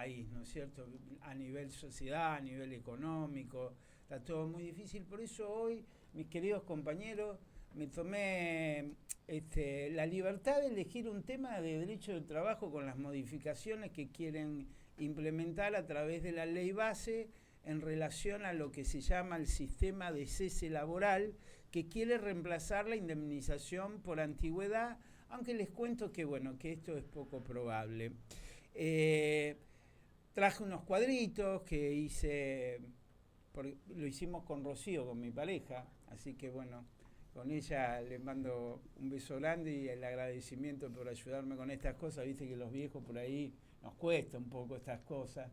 país, ¿no es cierto? A nivel sociedad, a nivel económico, está todo muy difícil. Por eso hoy, mis queridos compañeros, me tomé la libertad de elegir un tema de derecho del trabajo con las modificaciones que quieren implementar a través de la ley base en relación a lo que se llama el sistema de cese laboral, que quiere reemplazar la indemnización por antigüedad, aunque les cuento que, bueno, que esto es poco probable. Traje unos cuadritos que hice, lo hicimos con Rocío, con mi pareja, así que bueno, con ella le mando un beso grande y el agradecimiento por ayudarme con estas cosas. Viste que los viejos por ahí nos cuesta un poco estas cosas.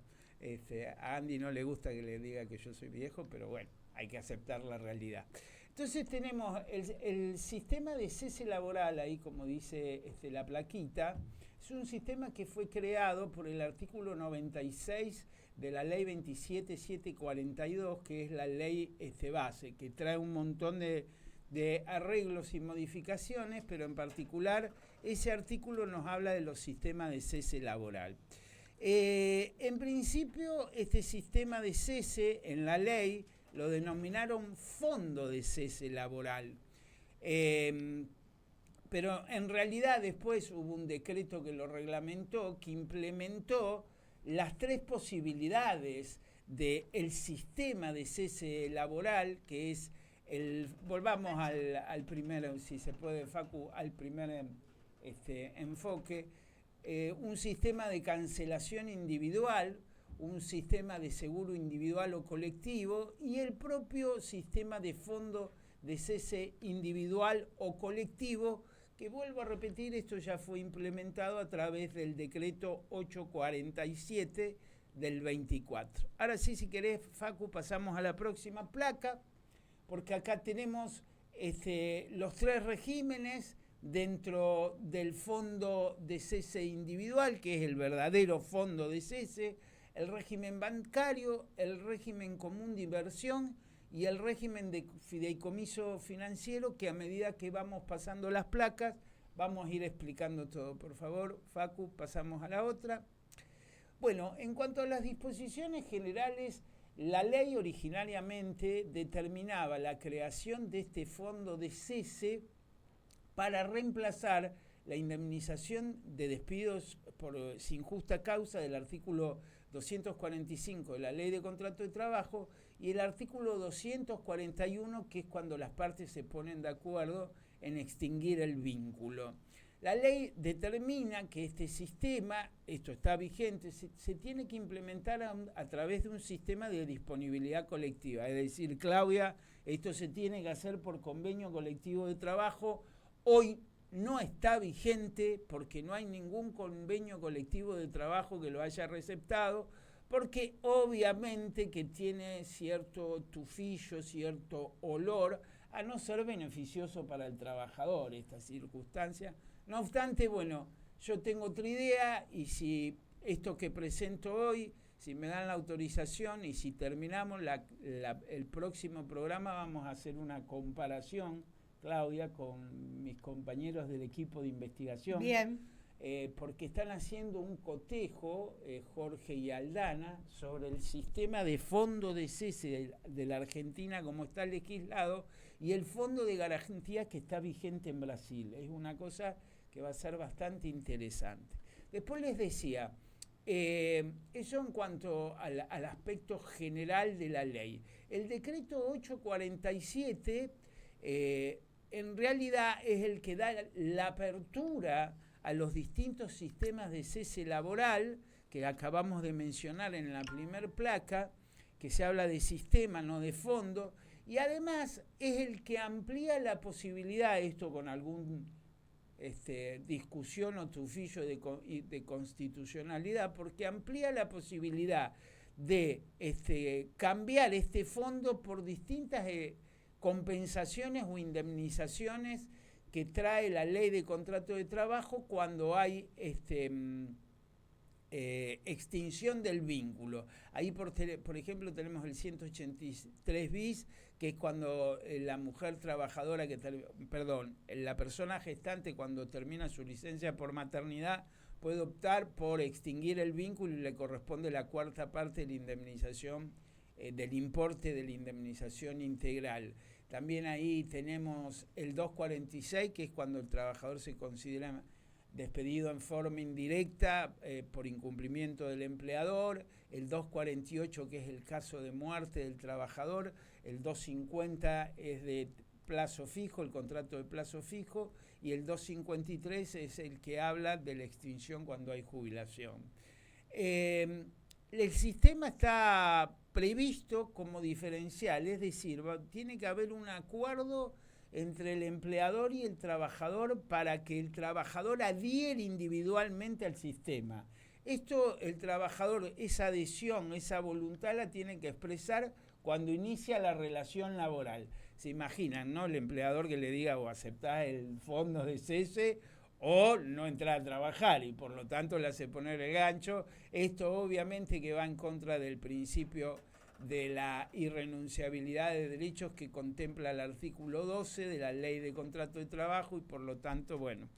A Andy no le gusta que le diga que yo soy viejo, pero bueno, hay que aceptar la realidad. Entonces tenemos el sistema de cese laboral, ahí como dice la plaquita, es un sistema que fue creado por el artículo 96 de la ley 27742, que es la ley base, que trae un montón de arreglos y modificaciones, pero en particular ese artículo nos habla de los sistemas de cese laboral. En principio, este sistema de cese en la ley lo denominaron fondo de cese laboral. Pero en realidad después hubo un decreto que lo reglamentó, que implementó las tres posibilidades del sistema de cese laboral, que es volvamos al primero, si se puede, Facu, al primer enfoque, un sistema de cancelación individual, un sistema de seguro individual o colectivo y el propio sistema de fondo de cese individual o colectivo, que vuelvo a repetir, esto ya fue implementado a través del decreto 847 del 24. Ahora sí, si querés, Facu, pasamos a la próxima placa, porque acá tenemos los tres regímenes dentro del fondo de cese individual, que es el verdadero fondo de cese, el régimen bancario, el régimen común de inversión y el régimen de fideicomiso financiero, que a medida que vamos pasando las placas vamos a ir explicando todo. Por favor, Facu, pasamos a la otra. Bueno, en cuanto a las disposiciones generales, la ley originariamente determinaba la creación de este fondo de cese para reemplazar la indemnización de despidos sin justa causa del artículo 245 de la Ley de Contrato de Trabajo y el artículo 241, que es cuando las partes se ponen de acuerdo en extinguir el vínculo. La ley determina que este sistema, esto está vigente, se tiene que implementar a través de un sistema de disponibilidad colectiva. Es decir, Claudia, esto se tiene que hacer por convenio colectivo de trabajo. Hoy no está vigente porque no hay ningún convenio colectivo de trabajo que lo haya receptado, porque obviamente que tiene cierto tufillo, cierto olor, a no ser beneficioso para el trabajador esta circunstancia. No obstante, bueno, yo tengo otra idea y si esto que presento hoy, si me dan la autorización y si terminamos el próximo programa, vamos a hacer una comparación, Claudia, con mis compañeros del equipo de investigación. Bien. Porque están haciendo un cotejo, Jorge y Aldana, sobre el sistema de fondo de cese de la Argentina como está legislado y el fondo de garantía que está vigente en Brasil. Es una cosa que va a ser bastante interesante. Después les decía, eso en cuanto al aspecto general de la ley. El decreto 847 en realidad es el que da la apertura a los distintos sistemas de cese laboral que acabamos de mencionar en la primer placa, que se habla de sistema, no de fondo, y además es el que amplía la posibilidad, esto con algún discusión o tufillo de constitucionalidad, porque amplía la posibilidad de cambiar este fondo por distintas compensaciones o indemnizaciones que trae la Ley de Contrato de Trabajo cuando hay extinción del vínculo. Ahí, por ejemplo, tenemos el 183 bis, que es cuando la mujer trabajadora, la persona gestante cuando termina su licencia por maternidad puede optar por extinguir el vínculo y le corresponde la cuarta parte de la indemnización, del importe de la indemnización integral. También ahí tenemos el 246, que es cuando el trabajador se considera despedido en forma indirecta por incumplimiento del empleador, el 248, que es el caso de muerte del trabajador, el 250 es de plazo fijo, el contrato de plazo fijo, y el 253 es el que habla de la extinción cuando hay jubilación. El sistema está previsto como diferencial, es decir, tiene que haber un acuerdo entre el empleador y el trabajador para que el trabajador adhiere individualmente al sistema. Esto, el trabajador, esa adhesión, esa voluntad la tiene que expresar cuando inicia la relación laboral. Se imaginan, ¿no? El empleador que le diga o aceptás el fondo de cese o no entrar a trabajar y por lo tanto le hace poner el gancho. Esto obviamente que va en contra del principio de la irrenunciabilidad de derechos que contempla el artículo 12 de la Ley de Contrato de Trabajo y por lo tanto, bueno.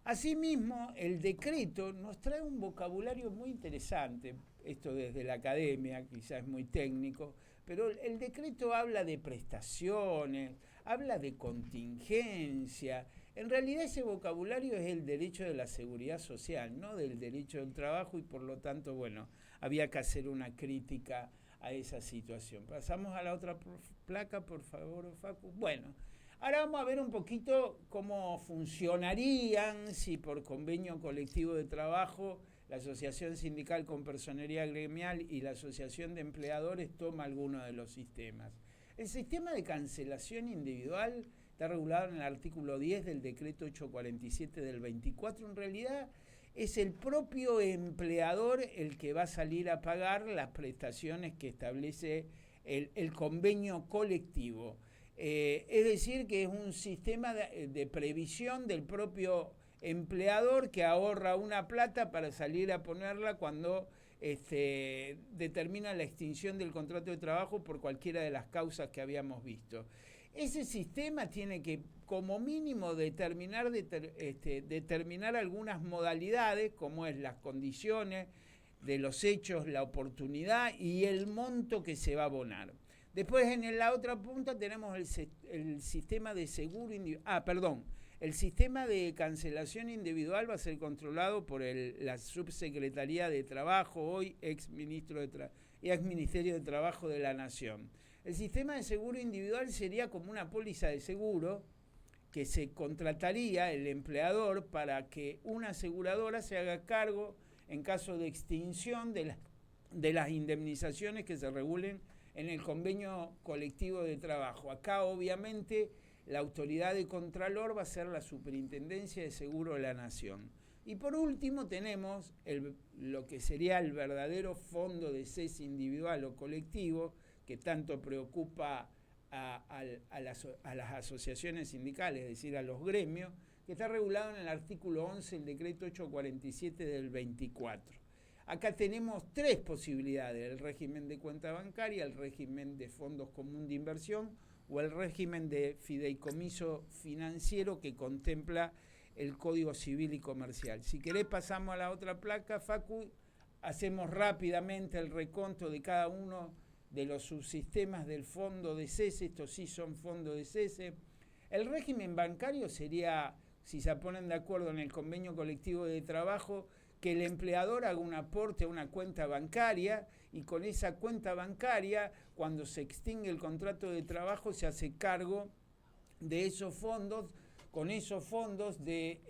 Asimismo, el decreto nos trae un vocabulario muy interesante, esto desde la academia, quizás es muy técnico, pero el decreto habla de prestaciones, habla de contingencia. En realidad ese vocabulario es el derecho de la seguridad social, no del derecho del trabajo y por lo tanto, bueno, había que hacer una crítica a esa situación. Pasamos a la otra placa, por favor, Facu. Bueno, ahora vamos a ver un poquito cómo funcionarían si por convenio colectivo de trabajo la Asociación Sindical con Personería Gremial y la Asociación de Empleadores toma alguno de los sistemas. El sistema de cancelación individual está regulado en el artículo 10 del decreto 847 del 24. En realidad es el propio empleador el que va a salir a pagar las prestaciones que establece el convenio colectivo. Es decir, que es un sistema de previsión del propio empleador que ahorra una plata para salir a ponerla cuando determina la extinción del contrato de trabajo por cualquiera de las causas que habíamos visto. Ese sistema tiene que, como mínimo, determinar algunas modalidades, como es las condiciones de los hechos, la oportunidad y el monto que se va a abonar. Después, en la otra punta, tenemos el sistema de seguro individual. El sistema de cancelación individual va a ser controlado por la Subsecretaría de Trabajo, hoy ex Ministerio de Trabajo de la Nación. El sistema de seguro individual sería como una póliza de seguro que se contrataría el empleador para que una aseguradora se haga cargo en caso de extinción de las indemnizaciones que se regulen en el convenio colectivo de trabajo. Acá obviamente la autoridad de Contralor va a ser la Superintendencia de Seguro de la Nación. Y por último tenemos lo que sería el verdadero fondo de cese individual o colectivo que tanto preocupa a las asociaciones sindicales, es decir, a los gremios, que está regulado en el artículo 11 del decreto 847 del 24. Acá tenemos tres posibilidades: el régimen de cuenta bancaria, el régimen de fondos común de inversión o el régimen de fideicomiso financiero que contempla el Código Civil y Comercial. Si querés pasamos a la otra placa, Facu, hacemos rápidamente el reconto de cada uno de los subsistemas del fondo de cese. Estos sí son fondos de cese. El régimen bancario sería, si se ponen de acuerdo en el convenio colectivo de trabajo, que el empleador haga un aporte a una cuenta bancaria y con esa cuenta bancaria, cuando se extingue el contrato de trabajo, se hace cargo de esos fondos, con esos fondos de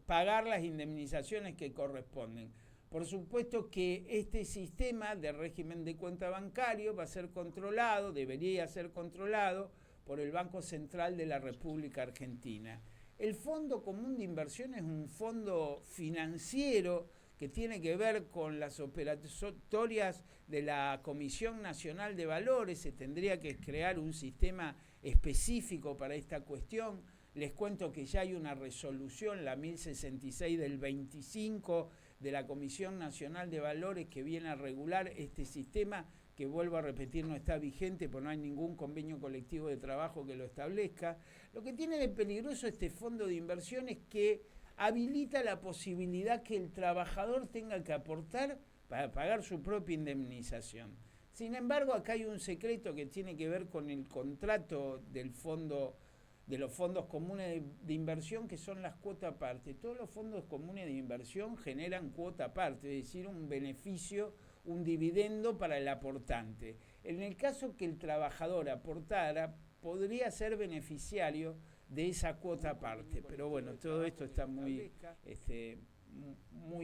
pagar las indemnizaciones que corresponden. Por supuesto que este sistema de régimen de cuenta bancario va a ser controlado, debería ser controlado por el Banco Central de la República Argentina. El Fondo Común de Inversión es un fondo financiero que tiene que ver con las operatorias de la Comisión Nacional de Valores. Se tendría que crear un sistema específico para esta cuestión. Les cuento que ya hay una resolución, la 1066 del 25, de la Comisión Nacional de Valores, que viene a regular este sistema, que vuelvo a repetir no está vigente porque no hay ningún convenio colectivo de trabajo que lo establezca. Lo que tiene de peligroso este fondo de inversión es que habilita la posibilidad que el trabajador tenga que aportar para pagar su propia indemnización. Sin embargo, acá hay un secreto que tiene que ver con el contrato del fondo, de los fondos comunes de inversión, que son las cuotas aparte. Todos los fondos comunes de inversión generan cuota aparte, es decir, un beneficio, un dividendo para el aportante. En el caso que el trabajador aportara, podría ser beneficiario de esa cuota aparte. Pero bueno, todo esto está muy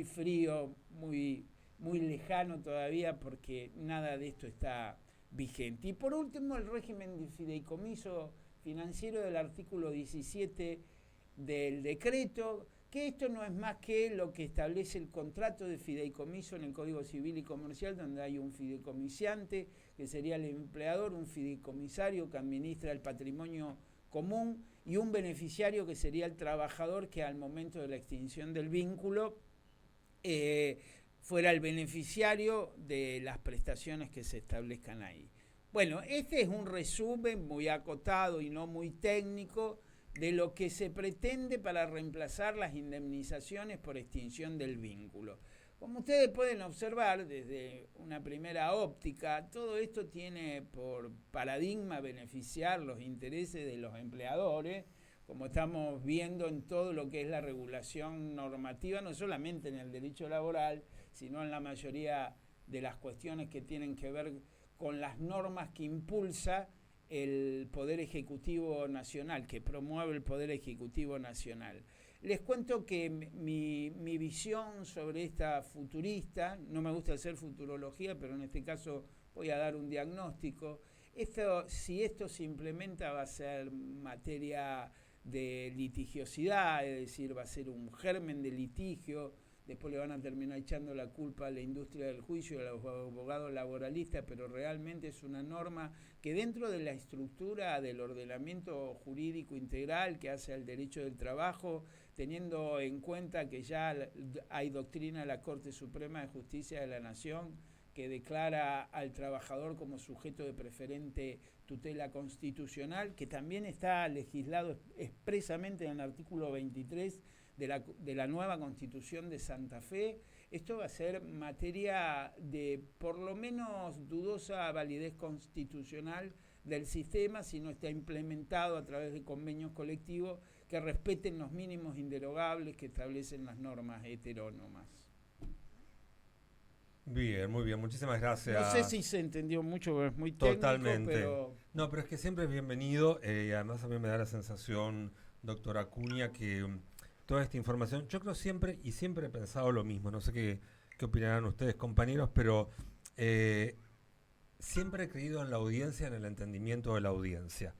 frío, muy lejano todavía, porque nada de esto está vigente. Y por último, el régimen de fideicomiso financiero del artículo 17 del decreto, que esto no es más que lo que establece el contrato de fideicomiso en el Código Civil y Comercial, donde hay un fideicomisante, que sería el empleador, un fideicomisario que administra el patrimonio común y un beneficiario que sería el trabajador, que al momento de la extinción del vínculo fuera el beneficiario de las prestaciones que se establezcan ahí. Bueno, este es un resumen muy acotado y no muy técnico de lo que se pretende para reemplazar las indemnizaciones por extinción del vínculo. Como ustedes pueden observar desde una primera óptica, todo esto tiene por paradigma beneficiar los intereses de los empleadores, como estamos viendo en todo lo que es la regulación normativa, no solamente en el derecho laboral, sino en la mayoría de las cuestiones que tienen que ver con las normas que impulsa el Poder Ejecutivo Nacional, que promueve el Poder Ejecutivo Nacional. Les cuento que mi visión sobre esta futurista, no me gusta hacer futurología, pero en este caso voy a dar un diagnóstico. Si esto se implementa, va a ser materia de litigiosidad, es decir, va a ser un germen de litigio. Después le van a terminar echando la culpa a la industria del juicio y a los abogados laboralistas, pero realmente es una norma que dentro de la estructura del ordenamiento jurídico integral que hace al derecho del trabajo, teniendo en cuenta que ya hay doctrina de la Corte Suprema de Justicia de la Nación que declara al trabajador como sujeto de preferente tutela constitucional, que también está legislado expresamente en el artículo 23 de la nueva Constitución de Santa Fe. Esto va a ser materia de por lo menos dudosa validez constitucional del sistema si no está implementado a través de convenios colectivos que respeten los mínimos inderogables que establecen las normas heterónomas. Bien, muy bien, muchísimas gracias. No sé si se entendió mucho, es muy técnico. Totalmente. Pero... No, pero es que siempre es bienvenido y además a mí me da la sensación, doctora Acuña, que toda esta información, yo creo siempre he pensado lo mismo, no sé qué opinarán ustedes compañeros, pero siempre he creído en la audiencia, en el entendimiento de la audiencia.